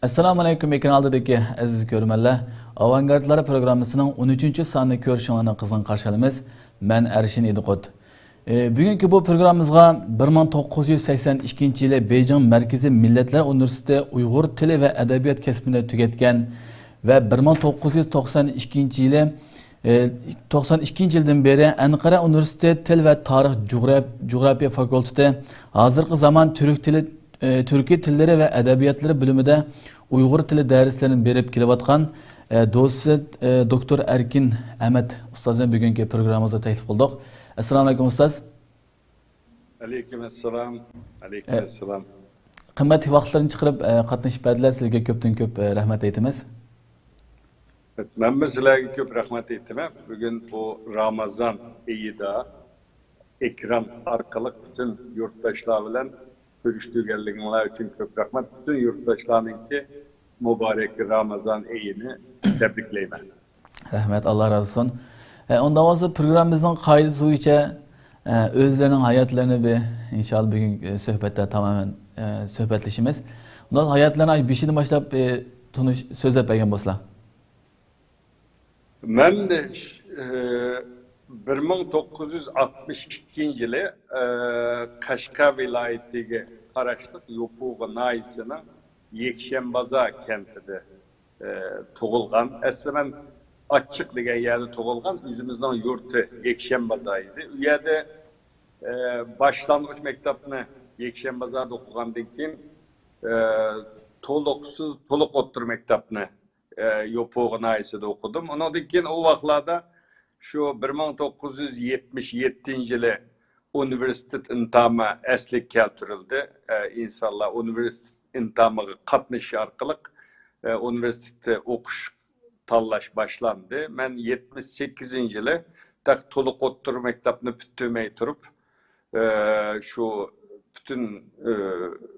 Assalamu alaykum kanaldagi aziz ko'rmanlar. Avangardlar programmasining 13-chi sonini ko'rishinglarni qizg'in qarshi olamiz. Men Arshin Ediqot. Bugungi bu programmamizga 1982-yili Beyjing Markaziy Millatlar Universiteti Uyg'ur tili va adabiyot kasbini tugatgan va 1992-yili 92-yildan beri Anqara Universiteti Til va Tarix Coğrafya Fakülteti hozirgi zaman Türkiye tilleri ve edebiyatları bölümünde Uyghur tili derslerini berip kelayotgan doçent Doktor Erkin Ahmet Ustaz'ın bugünkü programımızda teklif kıldık. Assalamu alaikum Ustaz. Aleykümselam. Aleykümselam. Kıymetli vaxtlarını çıkarıp katlaşıp verdiler. Sizge köpten köp rahmet eytimiz. Ben de sizlerge köp rahmet eytim. Bugün bu Ramazan ayında ekran arkalık bütün yurttaşlar bilen görüştüğünler için köp rahmet. Bütün yurttaşlarının ki mübarek Ramazan ayını tebrikleyim. Rahmet, Allah razı olsun. Ondan sonra programımızın kaydı suyu özlerinin hayatlarını bir inşallah bugün sohbette tamamen sohbetleşimiz. Ondan sonra hayatlarına bir şeyden başlayıp söz etmegen bolsa. Ben de 1962 yılı Kaşgar vilayetiga qarashliq Yopuğu nahisinin Yekşembaza kentide tug'ilgan. Aslında ben Açık degan yerde tug'ilgan. O'zimizning yurti Yekşembaza edi. U yerda boshlang'ich maktabni Yekşembazada o'qigandan keyin to'liq o'rta maktabni Yopuğu nahisida o'qidim. Undan keyin o vaqtlarda şu 1977 yılı üniversitet imtihani asli keltirildi. İnsanlar üniversitet imtihaniga qatnashish orqali üniversitede o'qish tanlash başlandı. Ben 78 yılı to'liq o'rta maktabni bitirmay turib şu bütün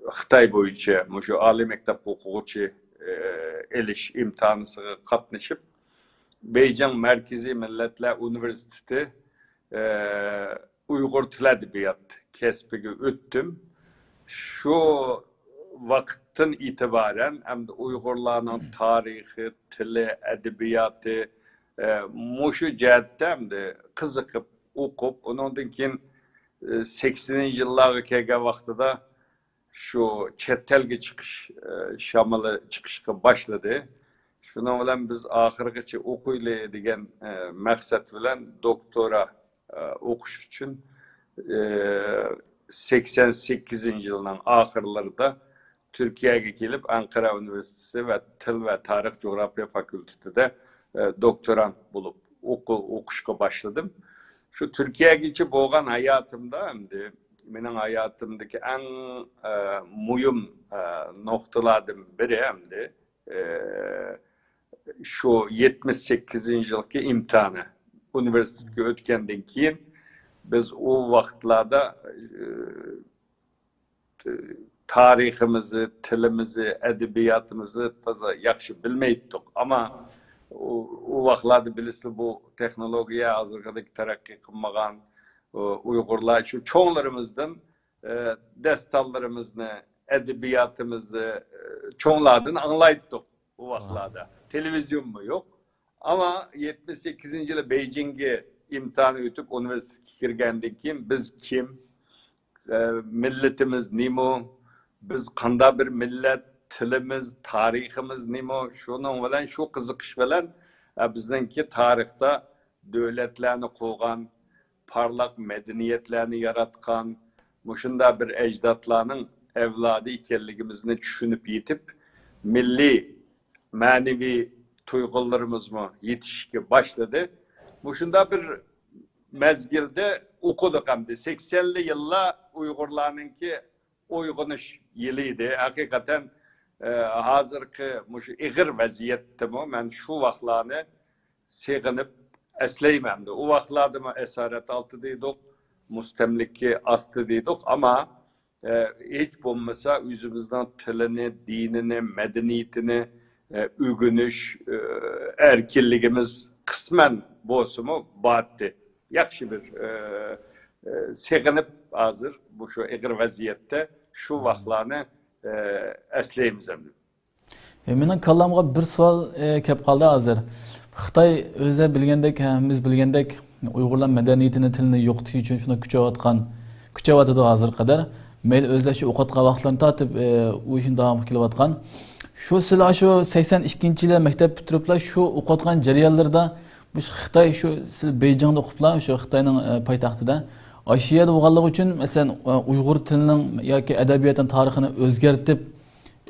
Xitoy bo'yicha shu oliy maktab o'quvchi elish imtihoniga qatnashib Beyjing Markaziy Millatlar Universiteti Uyghur Til Edebiyat kasbiga o'tdim. Şu vakitten itibaren hem de Uygurların tarihi, tili, edebiyatı muşu cihetde hem de kızıkıp okup ondan keyin 80'li yıllara kelgan vaqtida şu chet elga chiqish shamili chiqishga başladı. Şuna bilan biz oxirigacha o'qiylik degan maqsad bilan doktora o'qish uchun 88 yılının oxirlarida Türkiye'ye gelip Ankara Üniversitesi ve Til ve Tarih Coğrafya Fakültesi'de doktorant bulup okuşka başladım. Şu Türkiye'ye geçip olgan hayatımda hem de benim hayatımdaki en mühim noktalardan biri hem de şu 78. yılki imtihanı üniversiteye ötkenden keyin biz o vakitlarda tarihimizi, tilimizi, edebiyatımızı taza yaxşı bilmeydik. Ama o vaxtlarda bilirsiz bu teknolojiye hazırlık terakki kılmagan Uygurlar şu çoğunlarımızdan destallarımızı, edebiyatımızı çoğunlardan anlaydık o vaxtlarda. Televizyon mu yok? Ama 78. yılı Beijing'e imtihanı ötüp üniversiteye girgenden keyin biz kim? Milletimiz nimo? Biz qanday bir millet, tilimiz, tariximiz nimo? Şunun bilan şu qiziqish bilan bizningki tarixda devletlerini kurgan, parlak medeniyetlerini yaratkan, muşunda bir ecdatlarının evladı ikenligimizni düşünüp yetip, milli, manevi tuygullarımız mı yetişki başladı. Muşunda bir mezgilde okuduk hem de 80'li yılla Uygurlarınki uygunuş yılıydı. Hakikaten hazırki igir vaziyette mi? Ben şu vaxtlarını sığınıp esleymem de. O vaxtlarda mı esaret altıdaydık, mustemlikki astıdaydık ama hiç bulmasa yüzümüzden tilini, dinini, medeniyetini ügünüş, erkilligimiz kısmen bozumu battı. Yaxşı bir sığınıp hazır bu şu igir vaziyette şu vaxtlarını esleyimiz hem de. Mening kallamga bir savol kelib qoldi hozir. Xitoy o'zi bilgandek, biz bilgandek Uyg'urlar madaniyatini, tilini yo'qotish uchun shuni kuchayotdi hozir qadar. Mayli o'zlar shu o'qitgan vaqtlarini tortib u ishni davom qilayotgan. Shu sizlar shu 82-yilda maktab bitiriblar, shu o'qitgan jarayonlarda bu Xitoy shu siz Beyjingda o'qiblar, shu Xitoyning poytaxtida. Shu yerda bo'lganligi uchun masalan Uyg'ur tilining yoki adabiyotning tarixini o'zgartib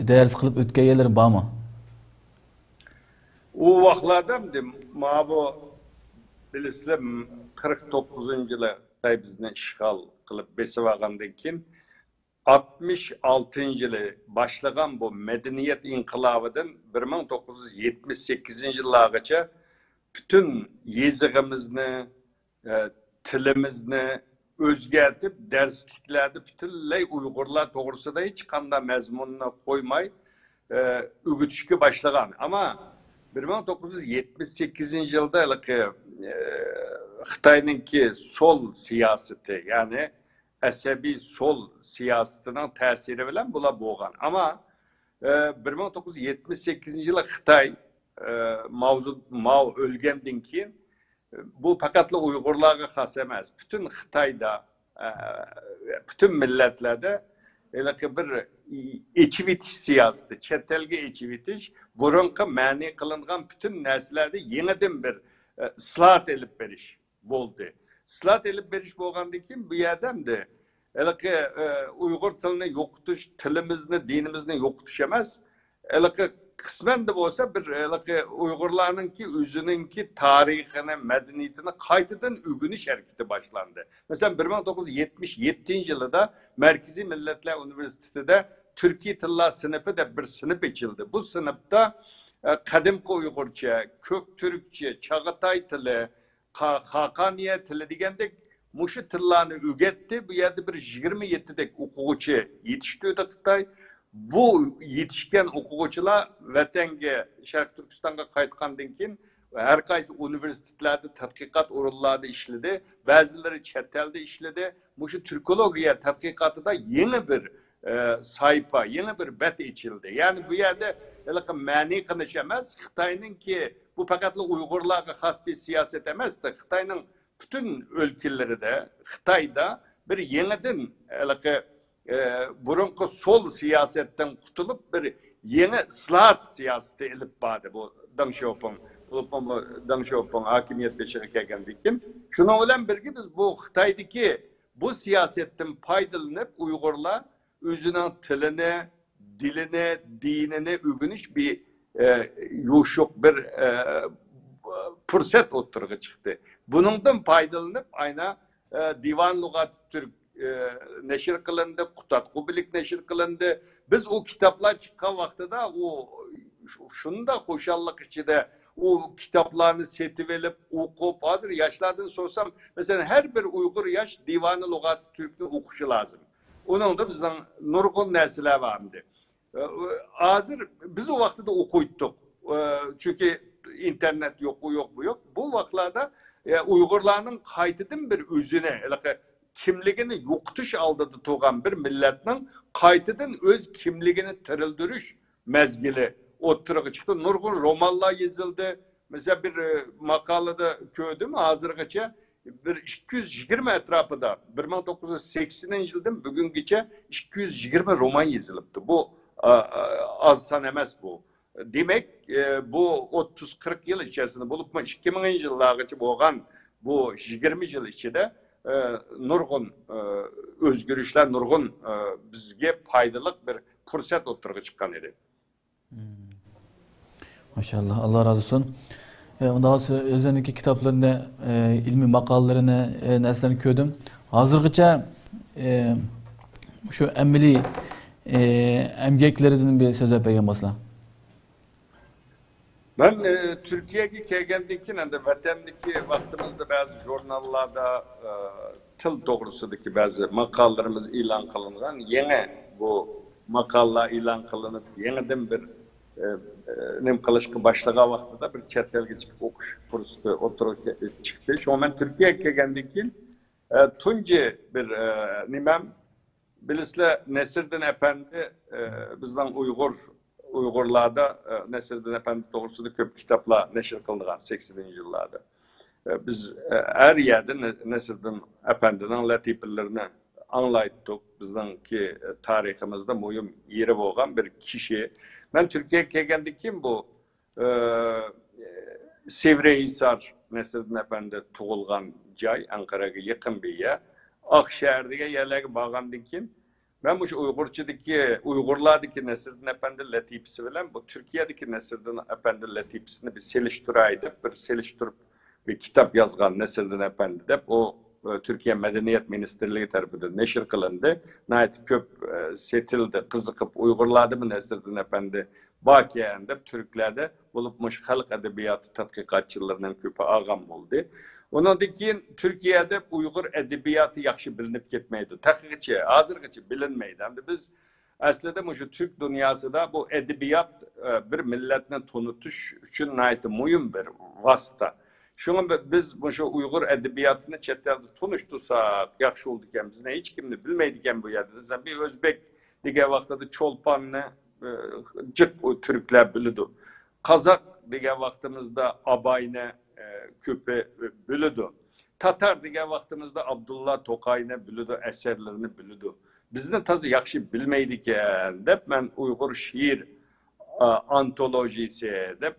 ders qilib o'tgan yerlar bormi? O vaxtlarda bu bilisizlar 49-yılı Xitoy bizni işgal qilib besib olgandan keyin 66-yılı başlagan bu medeniyet inqilobidan 1978-yıllargacha bütün yezigimizni, tilimizni o'zgartib darsliklarda butunlay Uyg'urlar to'g'risida hech qanday mazmunni qo'ymay o'g'itishga boshlagan. Ama 1978-yılda Xitoyninki sol siyaseti yani asabiy sol siyasetinin ta'siri bilan bular bo'lgan. Ama 1978-yılı Xitoy Mao o'lgandan keyin bu faqatla Uyg'urlarga xos emas. Bütün Xitoyda, bütün milletlerde bir içivitiş siyaseti, chet elga içivitiş, burunqi ma'ni qilingan bütün narsalarda yeniden bir islohot elib berish bo'ldi. Islohot elib berish bo'lgandan keyin bu yerdan de Uyg'ur tilini yo'qotish, tilimizni, dinimizni yo'qotish emas, kısmen de olsa bir Uygurlarınki özününki tarihini, medeniyetini kaytıdan ügünüş hareketi başlandı. Mesela 1977 yılında Merkezi Milletler Üniversitesi'de Türkiye Tilla sınıfı da bir sınıf açıldı. Bu sınıfta Kadimki Uygurca, Kök Türkçe, Çağatay tili, Hakaniye tili degendek muşu tıllarını ügetti. Bu yerde bir 27'dek okuğucu yetiştirdi Xitoy. Bu yetişken okuvchilar vatanga, Sharq Turkistonga qaytgandan keyin har qaysi universitetlarda tadqiqot o'rinlarida ishladi, ba'zilari chet elda ishladi. Mushu türkologiya tadqiqotida yangi bir sayfa, yangi bir bat ochildi. Ya'ni bu yerda ma'ni qilish emas, Xitoyninki bu faqatla Uyg'urlarga xos bir siyoset emasdi. Xitoyning bütün ülkelerinde, Xitoyda bir yeniden burunqi sol siyasetten kutulup bir yeni ıslahat siyaseti elip bağdı bu Deng Xiaoping hakimiyet beşeri kelgandan. Şuna olan birgi biz bu Xitoydagi bu siyasetten faydalanıp Uyg'urlar özünün tilini, dilini, dinini ügünüş bir yuşuk bir fırsat oturga çıktı. Bunundan faydalanıp ayna Divan Lugat Türk neşir kılındı, Kutat Kubilik neşir kılındı. Biz o kitaplar çıkan vaxtıda o şunu da hoşallık içinde o kitaplarını setivəlib, okup hazır yaşlardan sorsam mesela her bir Uygur yaş Divan-ı Lugat Türk'ünü okuşu lazım. Onun da bizden nurgun nesiller vardı. Hazır biz o vaxtıda okuyorduk. Çünkü internet yok, bu yok, bu yok. Bu vaxtlarda Uygurlarının kaytıdın bir özüne, kimligini yo'qotish oldida turgan bir millatning qaytadan o'z kimligini tirildirish mezgili o'tirg'i chiqdi. Nurg'un romanlar yozildi. Mesela bir makalada ko'rdim hozirgacha bir 220 etrafida 1980-yildan bugungacha 220 roman yozilibdi. Bu az san emas bu. Demek bu 30-40 yıl içerisinde bulup 2000 yıllargacha bo'lgan bu 20 yıl içinde nurgun özgürlükler, nurgun bizge faydalık bir fırsat oturga çıkan edi. Maşallah, Allah razı olsun. Ondan sonra özellikle kitaplarında ilmi makallarını, neslerini gördüm. Hazırgıça şu emeli emgeklerinin bir söz yapayım mesela. Ben Türkiye'ye kelgendeki de vatandaki vaktimizde bazı jurnallarda tıl doğrusundaki bazı makallarımız ilan kılıngan. Yine bu makalla ilan kılınıp yeniden bir nem kılışkı başlayan vaxtıda bir chet elge çıkıp okuş fırsatı oturup çıktı. Şu an Türkiye'ye kelgendeki tunci bir nimem bilisle Nesirdin Efendi bizden Uygurlarda Nesirdin Efendi doğrusunda köp kitapla neşir kılıngan 80'li yıllarda. Biz her yerde Nesirdin Efendi'nin latifelerini anlaytık. Bizdenki tarihimizde mühim yeri olan bir kişi. Ben Türkiye'ye geldi kim bu? Sivrihisar Nesirdin Efendi tuğulgan cay Ankara'ya yakın bir yer. Akşehir'de yerlere bağlandı kim? Ben bu Uygurçadaki, Uygurlardaki Nesirdin Efendi latifesi bilen bu Türkiye'deki Nesirdin Efendi latifesini bir seliştiraydı, bir seliştirip bir kitap yazgan Nesirdin Efendi de o Türkiye Medeniyet Ministerliği tarafından neşir kılındı. Nayet köp setildi, kızıkıp Uygurlardı mı Nesirdin Efendi bakiyende Türklerde bulupmuş halk edebiyatı tatbikatçılarının köpü ağam oldu. Ondan keyin Türkiye'de Uygur edebiyatı yaxşı bilinip gitmeydi. Tahqiqçi, hazırgıçı bilinmeydi. Hem de biz aslında şu Türk dünyasında bu edebiyat bir milletini tanıtış için nayet mühim bir vasıta. Şunu biz bu Uygur edebiyatını çetlerde tanıştırsak yaxşı oldu iken biz ne hiç kimini bilmeydiken bu yerde. Sen bir Özbek diye vaxtada Çolpan'ı cık Türkler bilirdi. Kazak diye vaxtımızda Abayne köpe bülüdü. Tatar diye vaxtımızda Abdullah Tokay'ne bülüdü, eserlerini bülüdü. Biz de tazı yakşı bilmeydik yani. Dep ben Uygur şiir antolojisi dep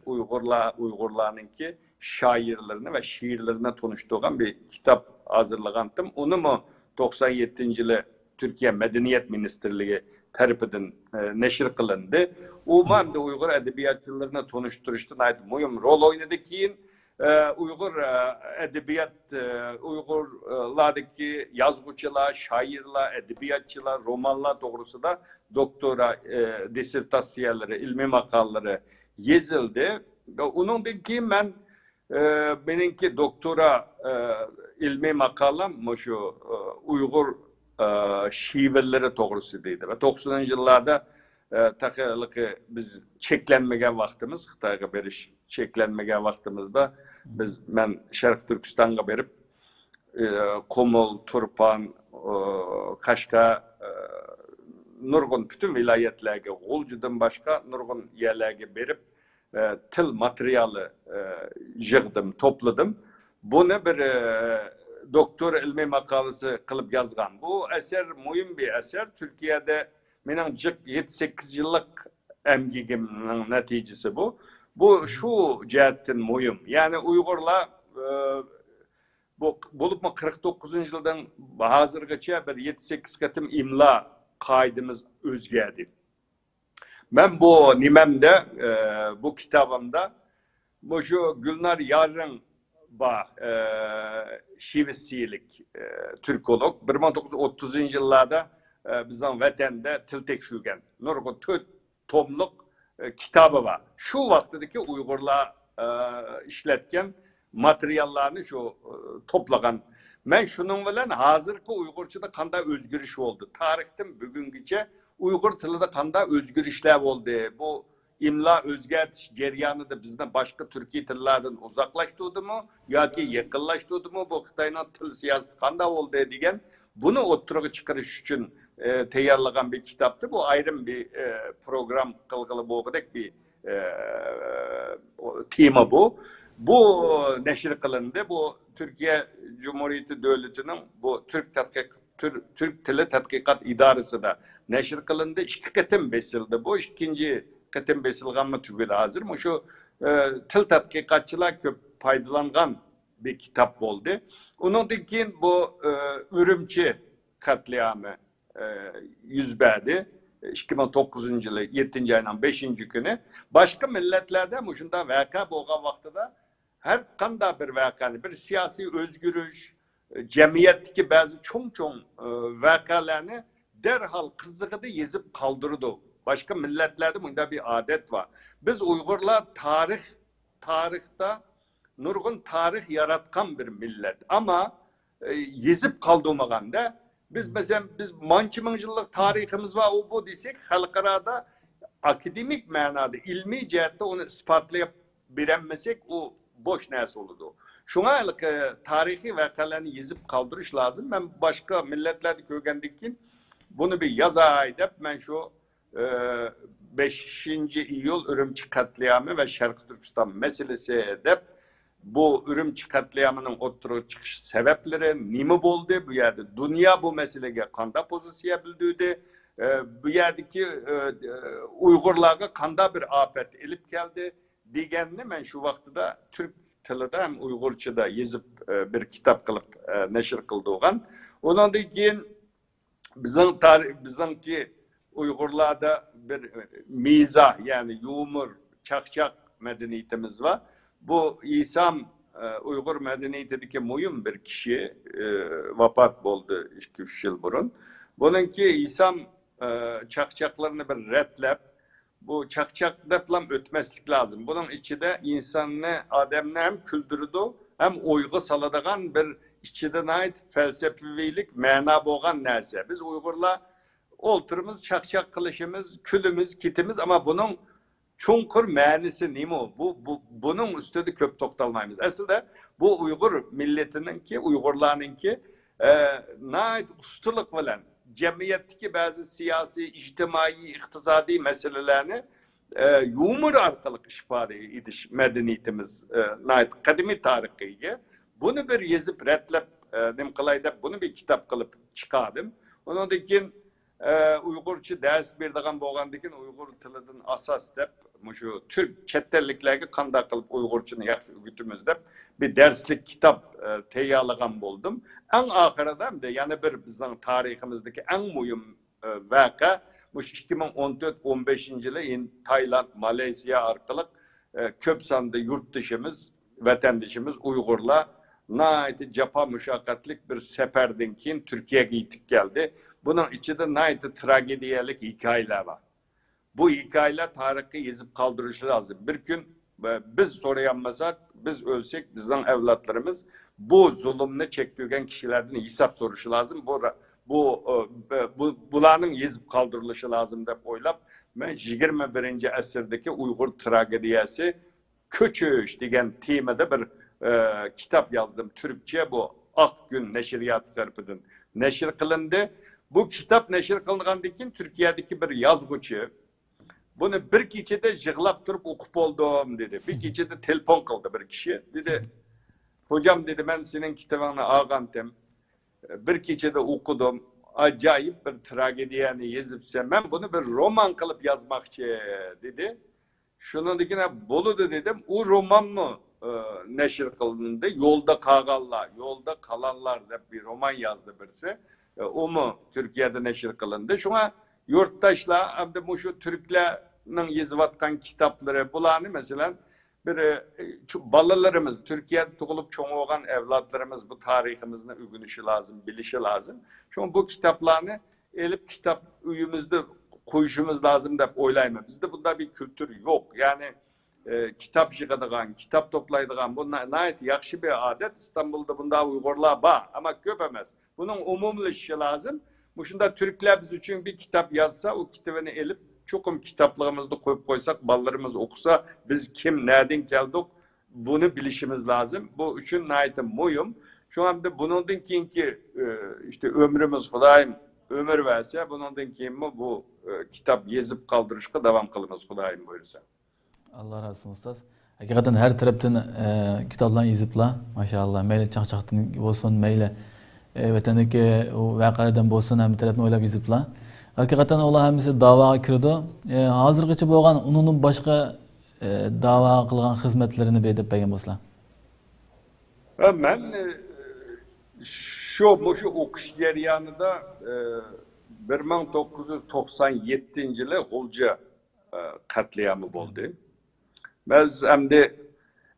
Uygurlarınki şairlerini ve şiirlerine tanıştığım bir kitap hazırlagandım. Onu mu 97. yılı Türkiye Medeniyet Ministerliği tarafından neşir kılındı. Umam da Uygur edebiyatçılarına tanıştırıştı. Mühim rol oynadı ki Uygur edebiyat, Uygurlardaki yazgıçılar, şairler, edebiyatçılar, romanlar doğrusu da doktora disertasiyaları, ilmi makalları yazıldı. Onun ki ben benimki doktora ilmi makalam şu Uygur şiveleri doğrusuydu. Ve 90. yıllarda biz çeklenmegen vaktimiz, Xitayga beriş çeklenmegen vaktimizde ben Şarkı Türkistan'a berip Komol, Turpan, Kaşka, nurgun bütün vilayetlerge, Olcu'dan başka nurgun yerlerge berip til materyali yığdım, topladım. Bunu bir doktor ilmi makalesi kılıp yazgan. Bu eser mühim bir eser. Türkiye'de benim 7-8 yıllık emgigimin neticesi bu. Bu şu cihetten mühim. Yani Uygurlar bu bulup mu 49. yıldan hazırgacha bir 7-8 katım imla kaydımız özgerdi. Ben bu nimemde, bu kitabımda bu şu Gülnar Yarın şivisilik Türkolog 1930. yıllarda bizden vatanda til tekşürgen. Nurgun 4 tomluk kitabı var. Şu vaxtdaki Uygurlar işletken materyallarını şu toplagan. Ben şunun bilen hazırki Uygurçada kanda özgürüş oldu. Tarihten bugünküce Uygur tilinde kanda özgürüşler oldu. Bu imla özgürlüş ceryanı da bizden başka Türkiye tillerden uzaklaştırdı mı? Ya ki yakınlaştırdı mı? Bu Xitay'ın til siyaseti kanda oldu diyen bunu oturuğa çıkarış için teyarlagan bir kitaptı. Bu ayrım bir program kılgılı boğudak bir tema bu. Bu neşir kılındı. Bu Türkiye Cumhuriyeti Devleti'nin bu Türk Tili Tatkikat İdaresi de neşir kılındı. İki katım besildi. Bu ikinci qitim besilganmi tugudi hazır. Şu til tadqiqatçılar köp paydalangan bir kitap oldu. Ondan keyin bu Ürümçi katliamı yüz berdi. 2009 yılı 7. ayının 5. günü. Başka milletlerde muşunda vaka boğan vaxtıda her kanda bir vakanı, bir siyasi özgürlük, cemiyetteki bazı çok vakalarını derhal kızıqıda yazıp kaldırdı. Başka milletlerde bunda bir adet var. Biz Uygurlar tarihte nurgun tarih yaratkan bir millet. Ama yazıp kaldırmaganda biz mesela mançı yıllık tarihimiz var o bu desek halkarada akademik manada ilmi cihette onu ispatlayıp bilemesek o boş nesi olurdu. Şuna tarihi vakalarını yazıp kaldırış lazım. Ben başka milletlerde kökendikin bunu bir yazay edip ben şu 5. iyul Ürümçi katliamı ve Şarkı Türkistan meselesi edip bu Ürümçi katliamının oturup çıkış sebepleri nimi oldu bu yerde? Dünya bu meseleye kanda pozisyon bildirdi. Bu yerdeki Uygurlarga kanda bir afet elip geldi. Digenini ben şu vaxtıda Türk tilida hem Uygurçada yazıp bir kitap kılıp neşir kıldığın. Ondan keyin bizimki Uygurlarda bir mizah yani yumur, çakçak medeniyetimiz var. Bu İsam Uygur medeniyetindeki mühim bir kişi vefat oldu 2-3 yıl burun. Bununki İsam çakçaklarını bir redlep bu çakçak deplam ötmeslik lazım. Bunun içinde insanını, ademini hem küldürdü hem uygu saladığan bir içine ait felsefilik mana boğan neyse. Biz Uygurlar olturumuz, çakçak kılışımız, külümüz, kitimiz ama bunun çunkur manisi neymi o? Bunun üstünde köp toktalmayımız. Aslında bu Uygur milletininki, Uygurlarınki nait ustalık bilen cemiyetteki bazı siyasi, içtimai, iktisadi meselelerini yumur arkalık ifade ediş medeniyetimiz nait kadimi tarihiye. Bunu bir yazıp redlep nimkalayda bunu bir kitap kılıp çıkardım. Onun için Uygurçu ders bir dağın boğandikin Uygur tılıdın asas dep şu Türk çetterliklerge kanda kılıp Uygurçunu yaxşı gütümüzde bir derslik kitap teyyarlagan buldum. En ahirada de yani bir bizden tarihimizdeki en mühim vaka bu 2014-15 yılı Tayland, Malezya arkalık köp sandı yurt dışımız, vatandaşımız Uygurlar naiti capa müşakkatlik bir seferden keyin Türkiye'ye gittik geldi. Bunun içinde naiti tragediyelik hikayeler var. Bu hikayeler tarihi yazıp kaldırışı lazım. Bir gün biz soruyanmasak, biz ölsek bizden evlatlarımız bu zulümünü çektiğen kişilerden hesap soruşu lazım. Bunların yazıp kaldırılışı lazım da oylap. Ben 21. asırdaki Uygur tragediyası Köçüş degen temada bir kitap yazdım. Türkçe bu Akgün Neşriyatı tarafından neşir kılındı. Bu kitap neşir kılıngandıkken Türkiye'deki bir yazgıcı bunu bir gecede jığlap durup okup oldum dedi. Bir gecede telefon kıldı bir kişi. Dedi, hocam dedi ben senin kitabını ağantem. Bir gecede okudum. Acayip bir tragediyani yazıpsa ben bunu bir roman kılıp yazmakçı dedi. Şunun dikine Bolu'da dedim. O roman mı neşir kılındı? Yolda Kagallar, Yolda Kalanlar da bir roman yazdı birisi. O mu Türkiye'de neşir kılındı? Şuna yurttaşlar hem de bu şu Türklerin yazıvatkan kitapları bulanı mesela bir balalarımız Türkiye'de doğulup çoğuğan evlatlarımız bu tarihimizin ügünüşü lazım, bilişi lazım. Şu bu kitaplarını elip kitap uyumuzda koyuşumuz lazım da oylayma. Bizde bunda bir kültür yok. Yani kitap yığıdığan, kitap toplaydığan bu nayet yakşı bir adet. İstanbul'da bunda Uygurlar var ama köp emez. Bunun umumlaşışı lazım. Bu şunda Türkler biz için bir kitap yazsa o kitabını elip çokum kitaplarımızda koyup koysak, ballarımız okusa biz kim, nereden geldik bunu bilişimiz lazım. Bu üçün nayet mühim. Şu anda bunun ki işte ömrümüz Hudayım ömür verse bunun keyin bu kitap yazıp kaldırışka devam kılımız Hudayım buyursa. Allah razı olsun ustaz. Hakikaten her taraftan kitaplar yazıpla maşallah. Meyle çakçaktan olsun, meyle vatandaki o vakalardan olsun hem bir taraftan oylap yazıpla. Hakikaten ola hemisi davaga kirdi. Hazırgacha bo'lgan unun boshqa dava qilgan xizmatlarini bedib bergan bo'lsa. Ben şu okuş jarayonida 1997 yılı Gulca katliamı oldu. Biz endi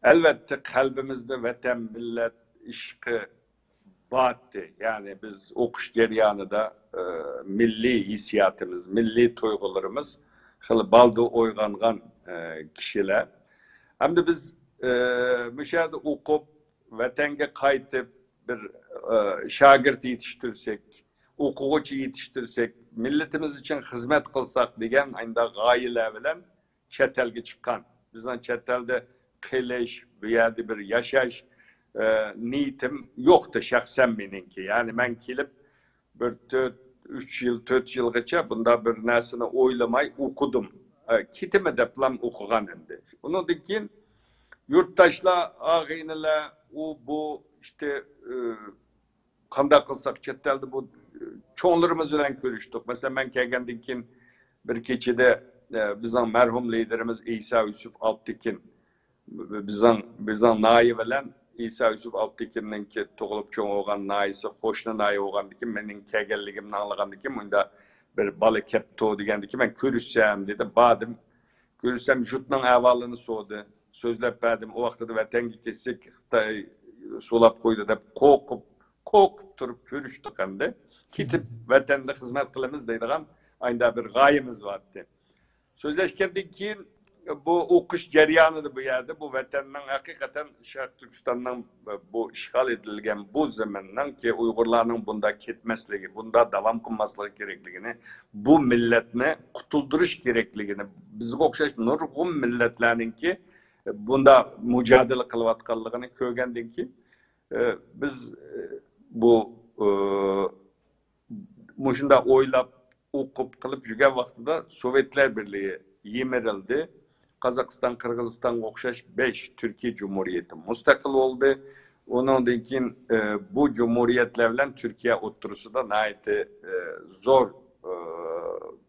elbette kalbimizde vatan, millet, işkı battı. Yani biz okuş jarayonida milli hissiyatımız, milli tuygularımız baldı oygangan kişiler. Hem de biz müşahede okup vatanga qaytib bir şagirt yetiştirsek, okuğucu yetiştirsek, milletimiz için hizmet kılsak degan ayında gayeler bilen chet elga chiqqan. Bizden chet elde qilish, bu yerda bir yashash niyetim yoktu şahsen meninki. Yani ben kelib bir 3 yıl, 4 yılgacha bunda bir narsani o'ylamay o'qidim. Ketimi deplam o'qigan endi. Undan keyin yurttaşlar, ağaynilar, bu işte qanday qilsak chet elda bu çoğunlarımız bilan görüştük. Mesela ben kelgandan keyin bir kechada bizning merhum liderimiz İsa Yusuf Alptekin bizning nayi bilan İsa Yusuf Alptekinninki tug'ilib cho'ng bo'lgan nayisi, qo'shni nayi bo'lgandan keyin mening kelganligimni anglagandan keyin bunda bir bola kepto degandan keyin men ko'rishsam dedi. Badim ko'rsam jutning ahvolini so'di. Sözlep verdim. O vaxtda vatanga ketsek Xitoy so'lab qo'ydi deb qo'rqib turib ko'rishdik endi. Ketib vatanda xizmat qilamiz deydigan ayda bir g'oyamiz vardı. Sözleşkendan keyin bu o'qish jarayonida bu yerda bu vatanning haqiqatan Sharq Turkistonning bu ishg'ol etilgan bu zamondan ki Uyg'urlarning bunda ketmasligi, bunda davom qilmasligi kerakligini, bu millatni qutuldirish kerakligini bizga o'xshash nurg'un millatlarningki bunda mücadele kılvatkallıqını köğendik ki biz bu muşunda oylap okup kılıp jügen vaxtıda Sovyetler Birliği yemirildi. Kazakistan, Kırgızistan okşaş 5 Türkiye Cumhuriyeti mustakil oldu. Onun için bu cumhuriyetlerle Türkiye oturusu da nayeti zor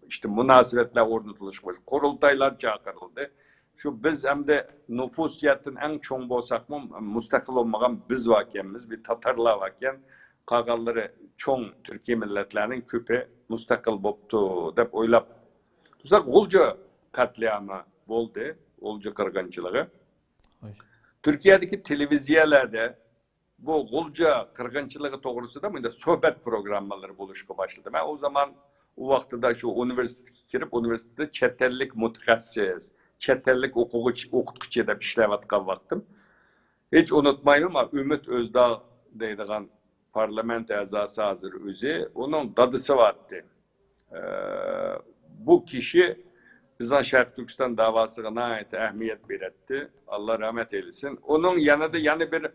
işte münasebetler ornatılmış. Kurultaylar çağırıldı. Şu biz hem de nüfus cihetten en çoğun bolsak mı mustakil olmagan biz vakenimiz, bir Tatarlar vaken kagalları çoğun Türkiye milletlerinin küpe mustakil boptu dep oylap. Tuzak Gulca katliamı oldu, Gulca kırgınçılığı. Türkiye'deki televizyelerde bu Gulca kırgınçılığı doğrusu da mı da sohbet programları buluşku başladı. Ben o zaman o vaxtıda şu üniversiteye girip üniversitede çetellik mutkassis, çetellik okutkucu da işlevatkan vaktim. Hiç unutmayın ama Ümit Özdağ deydiğen parlament azası hazır özü, onun dadısı vardı. Bu kişi bizden Şarkı Türkistan davasına ait ehemmiyet veretti. Allah rahmet eylesin. Onun yanında yani bir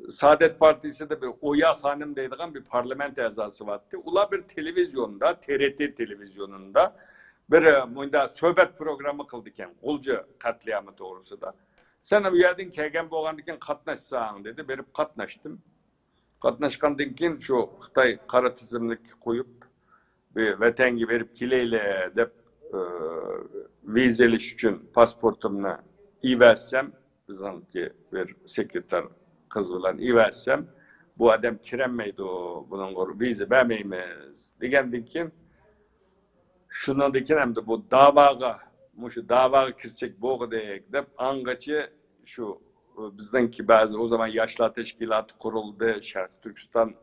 Saadet Partisi de bir Oya Hanım deydiğen bir parlament azası vardı. Ula bir televizyonda, TRT televizyonunda bir sohbet programı kıldıkken, Gulca katliamı doğrusu da. Sen o yerden kelgen boğandıkken katnaşsan dedi. Berip katnaştım. Katnaşkandan keyin şu Xitay qara tizimlik koyup bir vatangi verip kileyle dep vizeliş için pasportumla iversem, bizanki bir sekreter kız bilan iversem, bu adam kiremeydi o, bunun vize vermeyimiz degandan keyin şundan keyin hem de bu davaga kirsek bo'g'idek deb angacha şu bizdenki bazı o zaman yaşlar teşkilatı kuruldu, Şarkı Türkistan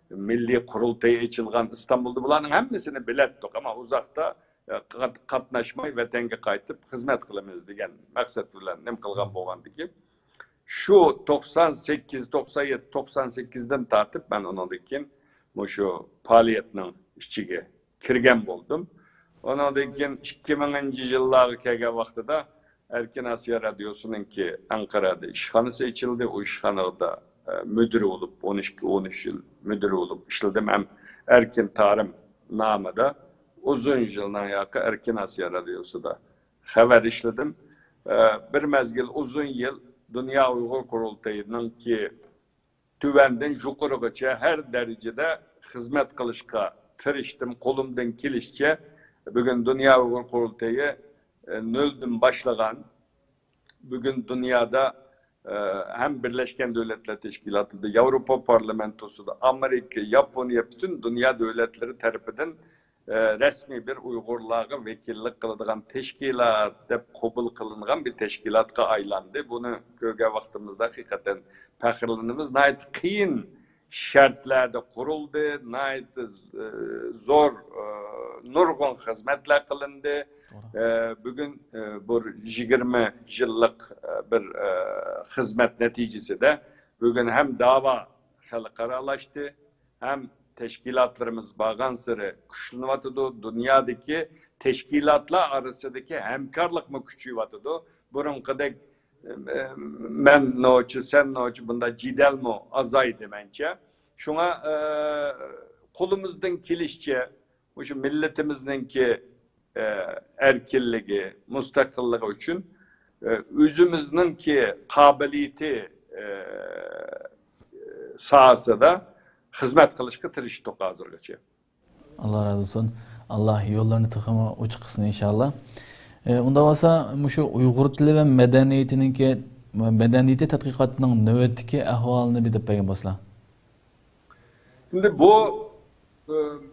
Milli Kurultayı açılgan İstanbul'da bulanın hemmisini bilettik ama uzakta katnaşmay vatanga qaytib xizmat qilamiz degan maqsad bilan nim qilgan bo'lgandiki shu 98 97 98dan tartib men undan keyin shu faoliyatning ichiga kirgan bo'ldim. Ondan keyin 2000-yillarga kelgan vaqtida Erkin Asya Radyosu'nunki Ankara'da işhanesi açıldı. O işhanada müdürü olup 13 yıl müdürü olup işledim. Hem Erkin Tarım namıda uzun yıldan yakın Erkin Asya Radyosu'da haber işledim. Bir mezgil uzun yıl Dünya Uygur Kurultayı'nın ki tüvenden yukarıgacha her derecede hizmet kılışka tırıştım. Kolumdan kilişçe bugün Dünya Uygur Kurultayı nölden başlagan, bugün dünyada hem Birleşken Devletler Teşkilatı'da, Avrupa Parlamentosu'da, Amerika, Japonya, bütün dünya devletleri tarafından resmi bir Uygurlarga vekillik kılıdığan teşkilat dep kabul kılıngan bir teşkilatka aylandı. Bunu köge vaktimizde hakikaten pahırlanımız nayet kıyın şartlarda kuruldu, nayet zor nurgun hizmetler kılındı. Bugün bu 20 yıllık bir hizmet neticesi de bugün hem dava halkaralaştı hem teşkilatlarımız bağan sıra güçlüvatıdı. Dünyadaki teşkilatlar arasındaki hemkarlık mı küçüvatıdı. Bunun kadar men noçu sen noçu bunda cidel mi azaydı bence. Şuna kolumuzdan kilişçe şu milletimizden ki erkilliği, mustakilliği için özümüzün ki kabiliyeti sahasında hizmet kılışkı tiriştik hazırgacha. Allah razı olsun. Allah yollarını tıkımı uçuk kılsın inşallah. Unda olsa şu Uygur tili ve medeniyeti tadqiqatının nöbetdeki ahvalını bir de payın basla. Şimdi bu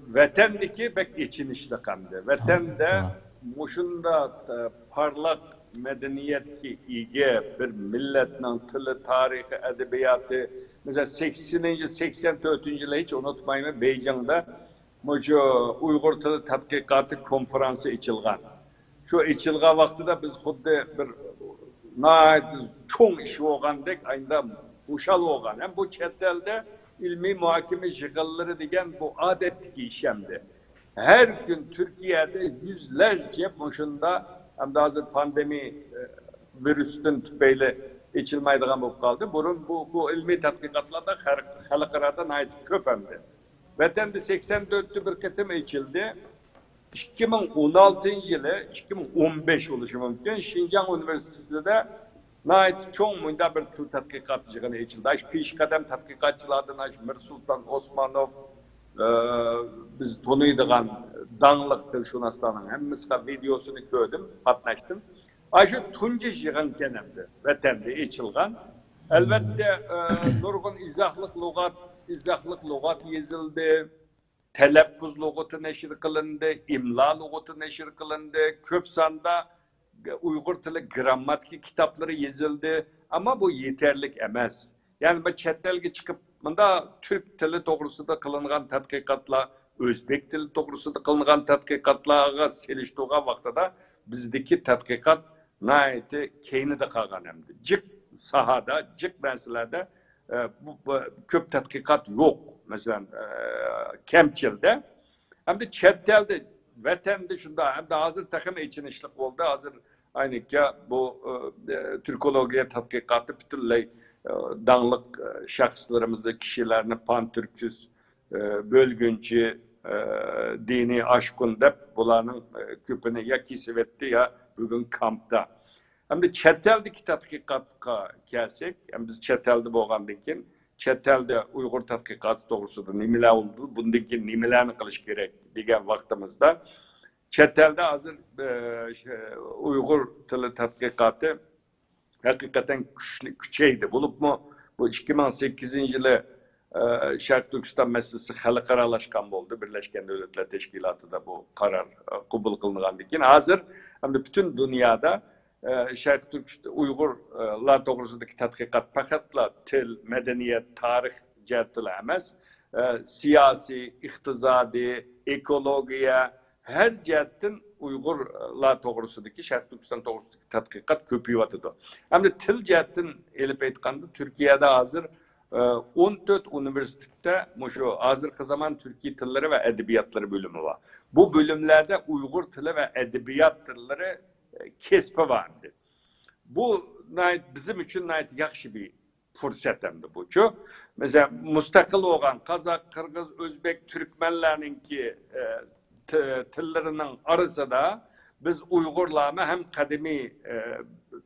vatandaki bek içinişli kamdı. Vatanda muşunda parlak medeniyetki ige bir milletin tili, tarihi, edebiyatı mesela 80. 84. yılı hiç unutmayayım Beycan'da şu Uygur tili tadqiqatı konferansı içilgan. Şu içilgan vaxtıda biz xuddi bir nayet çoğun işi olgandık ayında uşal olgan. Hem bu chet elde ilmi muhakeme şıkılları degen bu adetteki işemdi. Her gün Türkiye'de yüzlerce boşunda hem de hazır pandemi virüsün tüpeyle içilmeydiğen bu kaldı. Bu ilmi tatbikatlarda halkaradan ait köpemdi. Vatanda 84'tü bir kıtım içildi. 2016 yılı 2015 oluşu mümkün. Şinjan Üniversitesi'de nait çoğun muyda bir tıl tatbikatıcıgını içildi. Piş kadem tatbikatçılardan Mir Sultan Osmanov biz tanıydıgan dağlık tılşunaslarının hemmizga videosunu gördüm, patnaştım. Şu tuncu yığın kenemdi, vatanda içilgan. Elbette nurgun izahlık lügat yazıldı. Telaffuz lügatı neşir kılındı, imla lügatı neşir kılındı. Köp sanda Uygur tili grammatiki kitapları yazıldı. Ama bu yeterlik emez. Yani bu chet çıkıp bunda Türk tili doğrusunda kılıngan tadqiqatlar, Özbek tili doğrusunda kılıngan tadqiqatlarga seliştuğu vaxtada bizdeki tadqiqat nayeti keyni de kalgan emdi. Cık sahada, cık meselelerde bu köp tadqiqat yok. Mesela Kemçil'de hem de chetelde vatanda şunda hem de hazır takım içinişlik oldu. Hazır aynı ki bu Türkologiya tadqiqatı bütünley dağlık şahslarımızı, kişilerini pantürküs, bölgünçü, dini aşkın dep bularının küpünü ya kisivetti ya bugün kampta. Hem de chetelde tadqiqatga kelsek, hem biz chetelde bolgandan chetelde Uygur tadqiqatı doğrusunda nimeler oldu, bundaki nimelerini kılış gerek degan vaqtimizda chetelde hazır Uygur tili tadqiqatı hakikaten küçeydi. Bulup mu bu 2008 yılı Şark Türkistan meselesi halkaralaşkan oldu. Birleşken Devletler Teşkilatı'da bu karar kabul kılıngan dikin. Hazır hem de bütün dünyada Şark Türkistan Uygurlar doğrusundaki tadqiqat paketla til, medeniyet, tarih cihetleri emez. Siyasi, iktizadi, ekologiya her cihetin Uygurlar doğrusundaki Şark Türkistan doğrusundaki tadqiqat köpüyüvatıdı. Hem de til cihetin elip etkandı Türkiye'de hazır 14 üniversitede hazır zaman Türkiye tilleri ve edebiyatları bölümü var. Bu bölümlerde Uygur tili ve edebiyat tilleri kespi vardı. Bu bizim için yaxşı bir fırsat hem de bu. Mesela mustakil olan Kazak, Kırgız, Özbek, Türkmenlerinki tillerinin arasında biz Uygurlarla hem kademi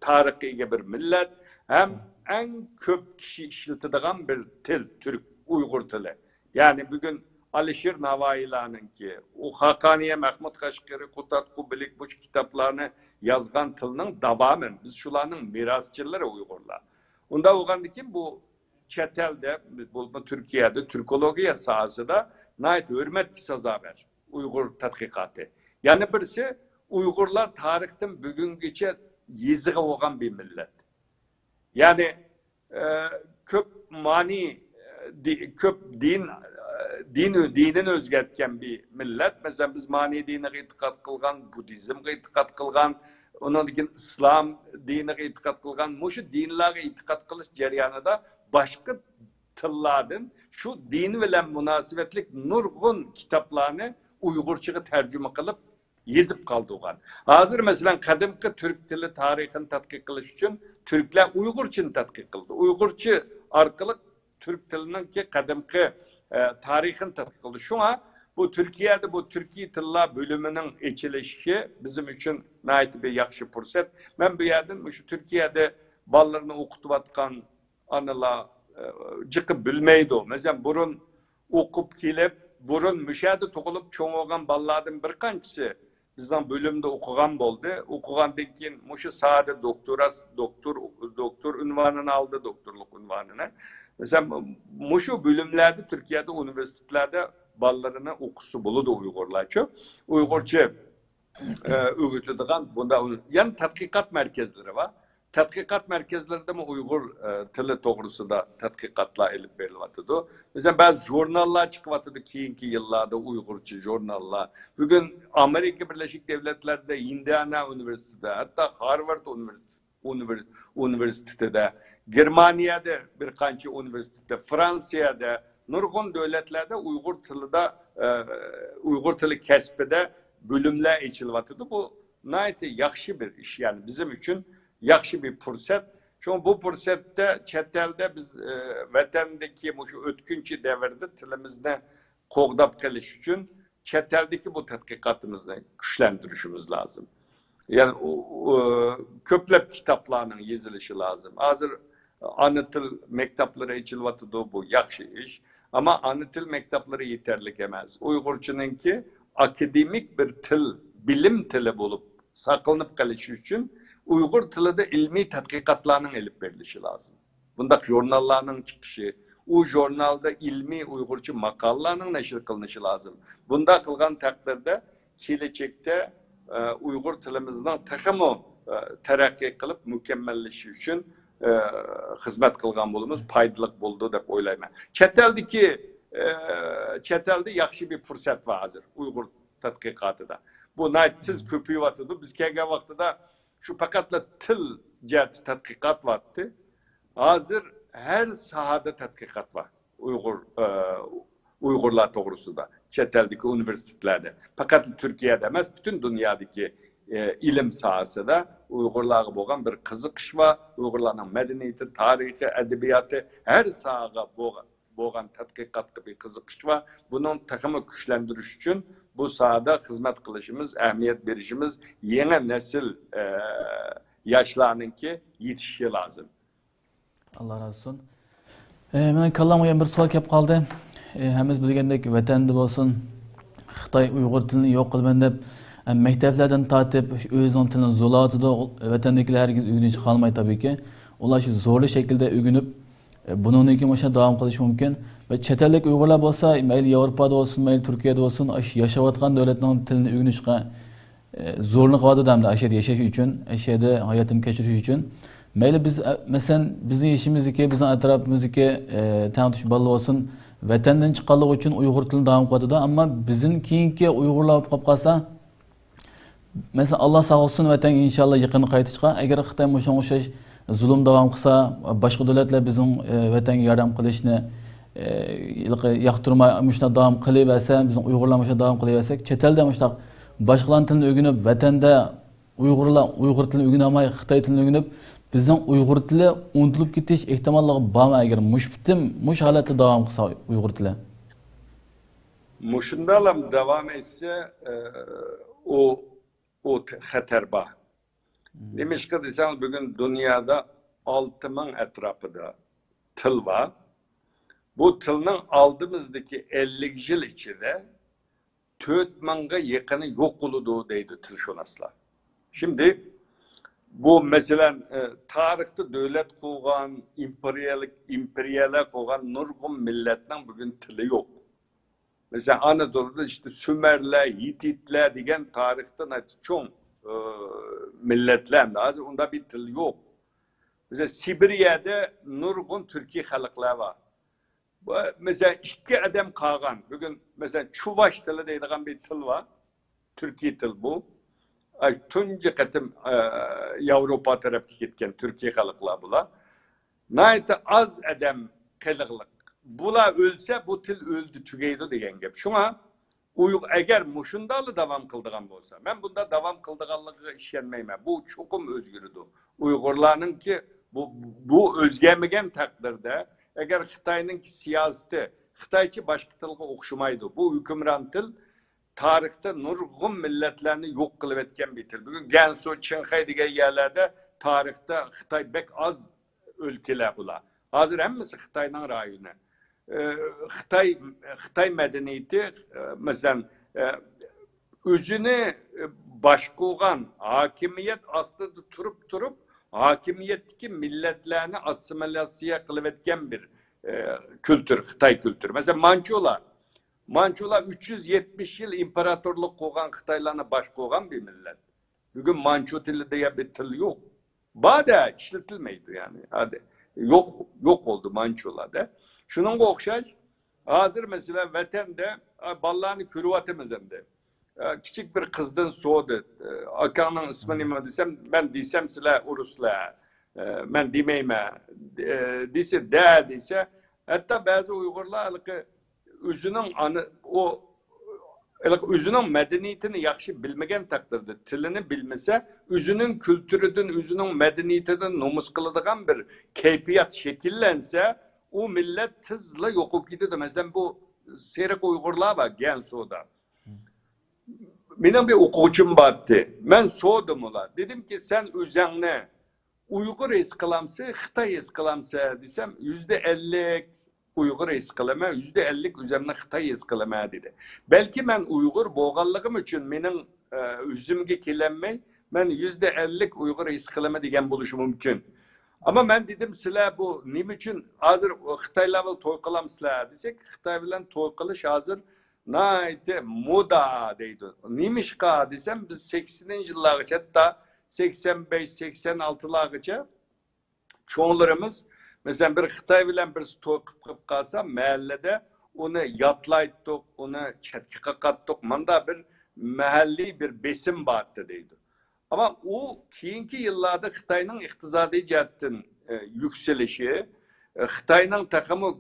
tarihi bir millet hem en köp kişi işletilen bir til, Türk Uygur tili. Yani bugün Alişir Navai'larınki, o Hakaniye Mahmud Kaşgari, Kutat Kubilik bu kitaplarını yazgan tılının devamı. Biz şulanın mirasçıları Uygurlar. Onda oğandaki bu çetelde, bu Türkiye'de, Türkologiya sahası da nait hürmet sazaber. Uygur tadkikatı. Yani birisi Uygurlar tarihten bugünküçe yizgi olan bir millet. Yani köp mani, köp dinin özgetken bir millet. Mesela biz mani dinine itikat kılgan, Budizm'e itikat kılgan, onun için İslam dinine itikat kılgan, muşu dinlere itikat kılış ceryanında başka tılladın şu din bilen münasebetlik nurgun kitaplarını Uygurçaga tercüme kılıp yazıp kaldı olan. Hazır mesela kadimki Türk dili tarihini tadkik kılış için Türkler Uygurçını tadkik kıldı. Uygurçı arkalık Türk dilinin ki kadimki tarihini tadkik kıldı. Şu an bu Türkiye'de bu Türkiye Tilla bölümünün içilişi bizim için nait bir yakşı fırsat. Ben bu yerden şu Türkiye'de ballarını okutuvatkan anıla çıkıp bilmeydi o. Mesela burun okup gelip, burun müşahede to'qilib cho'ng olgan balalardan bir qanchasi bizden bölümde okugan oldu. Okugandan keyin mushu sahada doktor unvanini aldı, doktorluk unvanini. Mesela mushu bölümlerde Türkiye'de üniversitelerde balalarını okusu buludu Uygurlarca. Uygurca öğütüdüğün bunda yani tadqiqat merkezleri var. Tadqiqat merkezlerinde mi Uygur tili doğrusunda tadqiqatlar elip verilatıdı. Mesela bazı jurnallar çıkıvatıdı keyinki yıllarda Uygurca jurnallar. Bugün Amerika Birleşik Devletleri'de Indiana Üniversitesi'de hatta Harvard Üniversitesi'de, Germanya'da bir kançı üniversitede, Fransa'da, nurgun devletlerde Uygur tili kesbede bölümler içilvatıdı. Bu nayeti yakşı bir iş yani bizim için yakşı bir fırsat. Çünkü bu fırsatta çetelde biz vatandaki bu ötkünçü devirde tilimizde qoğdap keliş için çeteldeki bu tadqiqatımızı güçlendirişimiz lazım. Yani köplep kitaplarının yazılışı lazım. Hazır anıtıl mektapları içilvatıdı bu yakşı iş. Ama anıtıl mektapları yeterli emez. Uygurçununki akademik bir til, bilim tili bulup saklanıp kalışı için Uygur tilide ilmi tadqiqatlarının elip verilişi lazım. Bundaki jurnallarının çıkışı, o jurnalda ilmi Uygurca makallarının neşir kılınışı lazım. Bunda kılgan takdirde gelecekte Uygur tilimizden takımı terakki kılıp mükemmelleşi için hizmet kılgan bulumuz paydalık buldu dep oylayman. Çetelde yakşı bir fırsat var hazır Uygur tadqiqatıda. Bu nayt tiz köpüyüvatıdı. Biz kelgen vaxtıda şu pakatla til cihati tadqiqat vardı. Hazır her sahada tadqiqat var. Uygurlar doğrusunda. Çeteldeki üniversitelerde. Fakat Türkiye'de demez, bütün dünyadaki ilim sahası da Uygurlarga bo'lgan bir qiziqish var. Uygurlarning medeniyeti, tarihi, edebiyatı her sahada bo'lgan tadqiqatga bir qiziqish var. Bunun takımı güçlendiriş için bu sahada hizmet kılışımız, ehemmiyet verişimiz yeni nesil yaşlarınki yetişişi lazım. Allah razı olsun. Meni kallamaya bir savol kelib qoldi. Hamiz bilgandek vatanda bo'lsin, Xitoy Uyg'ur tilini yo'q qilman deb maktablardan tortib o'zining tilini zo'rlatdi. Vatandagilar hargiz o'rganish qolmaydi tabiiyki. Ular shu zo'rli shaklda o'rganib, bundan keyin o'sha davom qilishi mumkin. Ve çetellik Uygurlar olsa, mayli Avrupa'da olsun, mayli Türkiye'de olsun, yaşayotgan devletlerin tilini öğrenişe zorluk vardı demde aşağıda yaşaş için, aşağıda hayatını geçiriş için. Mayli biz mesela bizim işimizdeki, bizim etrafımızdaki tanıtış balı olsun, vatandan çıkarlık için Uygur tilini devam kıldı ama bizim keyinki Uygurlar olup kalsa, mesela Allah sağ olsun vatan inşallah yakın kayıtışka, eğer Xitay muşan zulüm devam kılsa, başka devletler bizim vatan yardım kılışını yaqtırma müşna davam qılayversa, bizim Uygurlar müşna davam qılayversak, çetelde müşna başqalarning tilini öğrenip, vatanda Uygur tilini öğrenemay, Xitoy tilini öğrenip, bizim Uygur tili unutulup ketish ehtimolliği bormi agar mush holatda davom qilsa Uygur tili? Mushundalam devam etse o xatar bor. Demişki desem bugün dünyada 6000 etrafında til var. bu tılның aldığımızdaki 50 yıl içinde 4 manga yakını yok oludu deydi tilşunaslar. Şimdi bu mesela tarihte devlet kurgan, imperiyalar kurgan nurgun milletinin bugün tili yok. Mesela Anadolu'da işte Sümerler, Hititler degen tarihten çok milletler, onda bir til yok. Mesela Sibirya'da nurgun Türkiye halklar var. Mesela iki adam kalgan, bugün mesela Çuvaş tili deydiğen bir til var. Türkiye til bu. Tunca katım Avrupa tarafı gitken Türkiye halklar bula. Nayte az adam kılıklık. Bula ölse bu til öldü tügeydi degen gep. Şuna eğer muşundalı devam kıldığan olsa, ben bunda devam kıldığanlığı işlenmeyme. Bu çokum özgürdü. Uygurlarının ki bu özgürmegen takdirde eğer Xitay'nın ki siyaseti Xitayçı başka tılga okşumaydı. Bu hükümran til tarihte nurgun milletlerini yok kılıp etken bir til. Bugün Gansu, Çinhay diye yerlerde tarihte Xitay bek az ülkeler bula. Hazır hemmisi Xitay'dan rayonu. Xitay medeniyeti mesela özünü başkuğan hakimiyet aslında turup hakimiyetteki milletlerini asimilasyon kılıp etken bir kültür, Xitay kültürü. Mesela Mançular 370 yıl imparatorluk koğan Xitaylarına baş koğan bir millet. Bugün Mançu dili diye bir til yok. Bada işletilmeydi yani. Hadi. Yok oldu Mançular'da. Şunun okşaş, hazır mesela vatanda ballarını kürüvatemizden de. Küçük bir kızdan soğudu. Akanın ismini mi desem, ben desem size Urusla, ben demeyme, dese, hatta bazı Uygurlar özünün medeniyetini yaxşı bilmegen takdirde, tilini bilmese, özünün kültürüdün, özünün medeniyetinin nomus kılıdığan bir keyfiyat şekillense, o millet tızla yokup gidiyor. Mesela bu seyrek Uygurlar var Gansu'da. Benim bir okuyucum vardı. Ben sordum ola. Dedim ki sen üzerine Uygur eskılamsa, Xitay eskılamsa desem %50 Uygur eskılama, %50 üzerine Xitay eskılama dedi. Belki ben Uygur boğallığım için benim üzümge kilenmey, ben %50 Uygur eskılama degen buluşu mümkün. Ama ben dedim silah bu nim için hazır Xitayla toy kılam silah desek Xitay bilen toy kılış hazır nayte moda deydi. Nimiş ka desem biz 80. yıllarca hatta 85-86'larca çoğunlarımız mesela bir Xitay bilen bir toy kıp kalsa mahallede onu yatlayttık, onu çetki kakattık. Manda bir mahalli bir besim battı deydi. Ama o keyinki yıllarda Xitay'nın iktisadi cihetten yükselişi, Xitay'nın takımı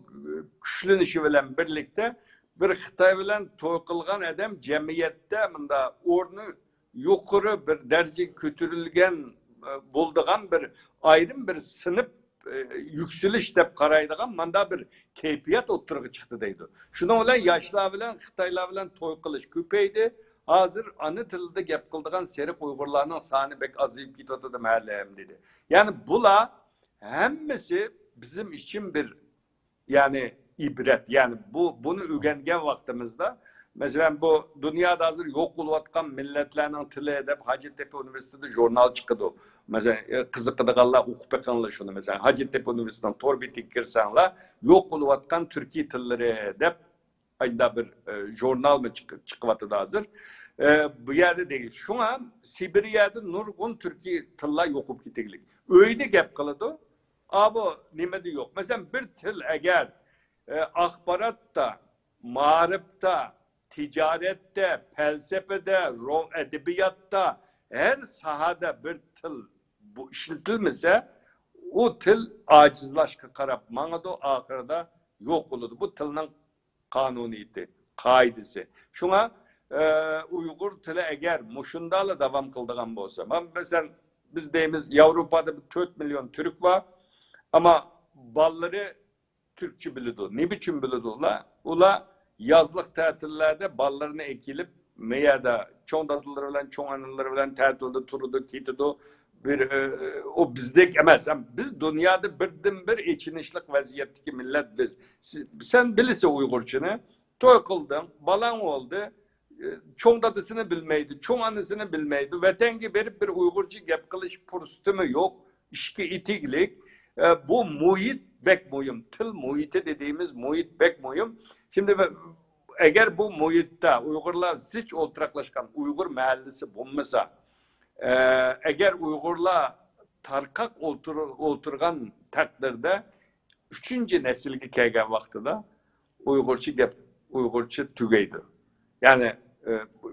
güçlenişi bilen birlikte bir Xitay bilen toy kılgan adam cemiyette bunda ornu yukarı bir derece kötürülgen bulduğun bir ayrım bir sınıf yükseliş dep karaydıgan manda bir keyfiyat oturuğa çıktı deydi. Şunun bilen yaşlar bilen Xitaylar bilen toy kılış köpeydi. Hazır anı tilde gep kıldığan serik Uygurlarının sani bek azıyıp gidiyordu mahallem dedi. Yani bula hemmesi bizim için bir yani ibret. Yani bunu öğrengen vaktimizde mesela bu dünyada hazır yok oluvatkan milletlerinin tili edip Hacettepe Üniversitesi'de jurnal çıktı. Mesela kızıkıdıqallar okup ekanlar şunu mesela Hacettepe Üniversitesi'nden torbitik girsenler yok oluvatkan Türkiye tilleri edip ayında bir jurnal mı çıkıvatıda hazır. Bu yerde değil. Şu an Sibirya'da nurgun Türkiye tilla yokup gitiglik. Öyle gep kılıdı. Abi nimede yok. Mesela bir til eğer akbaratta, marifta, ticarette, felsefede, edebiyatta her sahada bir til bu işletilmese o til acizlaşka karab. Mana da ahirde yok oldu. Bu tilin kanuniyeti, kaidesi. Şuna Uygur tili eğer muşundalı devam kıldığan olsa. Mesela biz deyimiz Avrupa'da 4 milyon Türk var ama balları Türkçe biliyordu. Ne biçim biliyordu? Ula yazlık tatillerde ballarını ekilip meyada çoğun tatlıları bilen, çoğun anıları bilen tatilde turudu, kitidu. o bizdek emas. Biz dünyada birden bir içinişlik vaziyetdeki millet biz. Sen bilirse Uygurçunu, toy kıldın, balan oldu, çoğun dadısını bilmeydi, çoğun anısını bilmeydi. Vatenge berip bir Uygurcu gep kılış pürstümü yok. İşki itiklik. Bu muhit bek muhim. Tıl muhiti dediğimiz muhit bek muhim. Şimdi eğer bu muhitte Uygurlar hiç oturaklaşkan Uygur mahallesi bulmasa, eğer Uygurlar tarkak oturgan takdirde üçüncü nesilge kelgen vaxtıda Uygurçu tügeydi. Yani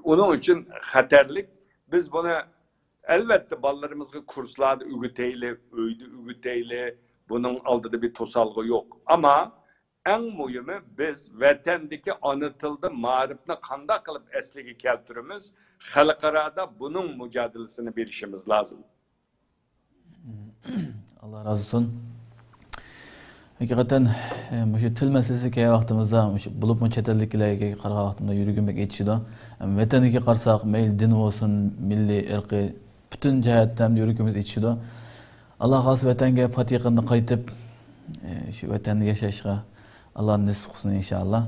onun için xatarlik. Biz bunu elbette ballarımızı kurslarda ügüteyle, öydü ügüteyle, bunun aldığı bir tosalgı yok. Ama en mühimi biz vatandaki anıtıldı marifni qanday qilib esliga keltirimiz, xalqarada bunun mücadelesini verişimiz lazım. Allah razı olsun. Hakikaten bu til meselesi ki vaktimizde bulup mu çetelliklerge qarga vaktimda yürügünmek geçişdi. Vatandaki qarsak, meyil din olsun, milli, ırkı, bütün cihetten yürügümüz geçişdi. Allah has vatanga patiqini qaytib, şu vatanda yaşashga Allah nasip qilsin inşallah.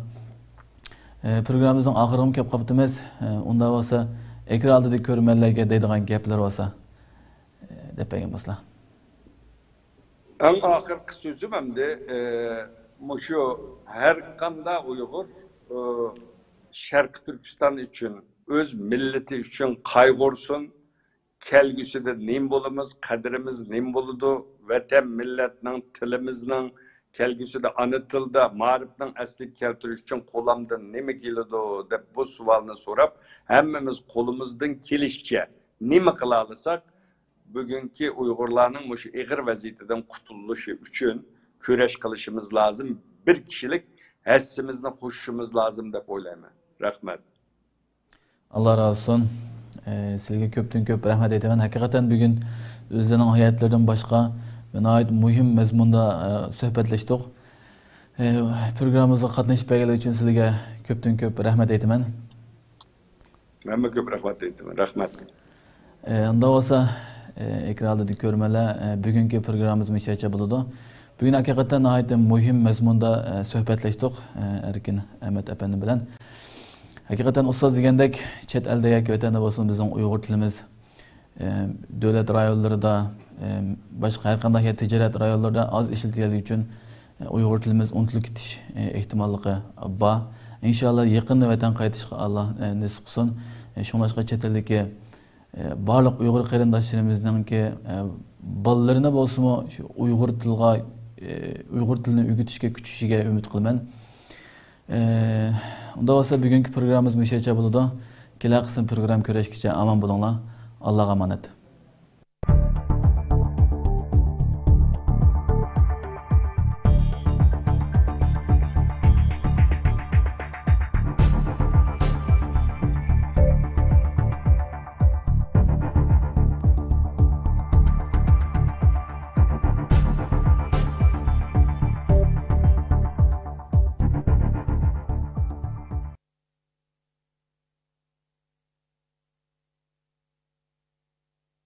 Programımızın ahırını kep qaptimiz. Unda olsa ekran aldidagi ko'rmanlarga deydigan gaplar olsa deb aytmaslar. En ahirki sözüm hem de şu her kanda Uygur Şarkı Türkistan için, öz milleti için kaygırsun. Kelgüsü de nim bolumuz, kadirimiz nim boludu. Vatan milletinin, tilimizin kelgüsü de anıtıldı. Marifnin asli keltiriş için kolamdan nemi gelidu deb bu sualını sorap, hemmimiz kolumuzdan kelişçe nemi kılalısak, bugünkü Uygurlarının bu ağır vaziyetinden kurtuluşu için küreş kılışımız lazım. Bir kişilik hessimizle koşuşumuz lazım deb oylayman. Rahmet. Allah razı olsun. Sizge köptün köp rahmet etaman. Hakikaten bugün özlerinin hayatlarından başka ve ait mühim mezmunda sohbetleştik. Programımıza katılış belgeler için sizge köptün köp rahmet etaman. Ben de köp rahmet etaman. Rahmet. Anda olsa ekranda görmeler bugünkü programımız müşahede bulundu. Bugün hakikaten ait mühim mezmunda sohbetleştik Erkin Ahmet Efendi bilen. Hakikaten ustaz degandek chet eldagi vatanda bo'lsin bizning Uyg'ur tilimiz davlat rayonlarida boshqa har qanday tijorat rayonlarida az ishlatilgani uchun Uyg'ur tilimiz unutilib ketish ehtimolligi bor. Inshaalloh yaqinda vatan qaytishga Allah nasib qilsin. Shunlashqa chet eldagi barliq Uyg'ur qarindoshlarimizninki bolalarini bo'lsa-mu shu Uyg'ur tilini o'rgatishga kuchishiga umid qilaman. Unda olsa bugünkü programımız müşahede bulundu. Kela qism program ko'rishgacha aman bo'linglar. Allohga emanet.